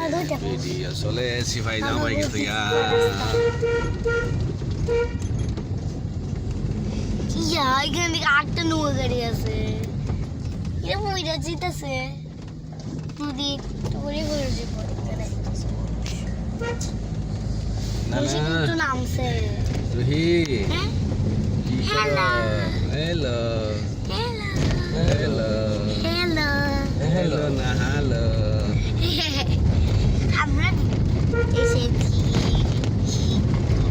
video চলে AC ভাই জামাই গেছে এখান থেকে 8টা নৌকা গাড়ি আছে এরকম ওইটা জিতেছে নদী ঘুরে ঘুরে যাবো নামছে Ruhi hello hello hello hello hello hello না হ্যালো আমরা এসেছি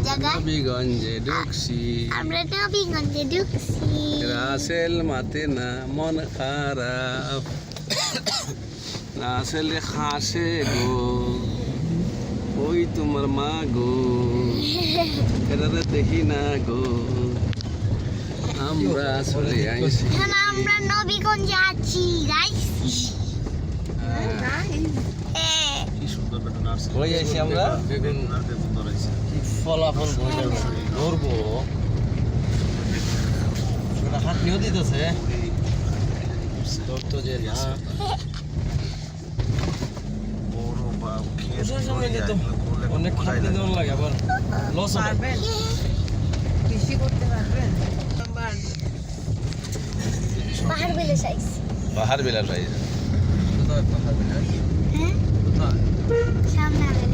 জায়গা নবীগঞ্জে ঢুকছি আমরা নবীগঞ্জে ঢুকছি রাসেল মাতে না মন খারাপ রাসেল খাসে গো ওই তোমার মা গো এরা দেখি না গো আমরা চলে আইছি এখন আমরা নবীগঞ্জে আছি গাইস কই আইছি আমরা বেগুন কি ফলাফল ধরবো হাত নিয়ে দিতেছে ধরতো যে না অনেক খাটনি দেওয়ার লাগে আবার লস হবে কৃষি করতে পারবেন পাহাড় বেলে সাইজ পাহাড় বিলার ভাই হ্যাঁ সামনে আগে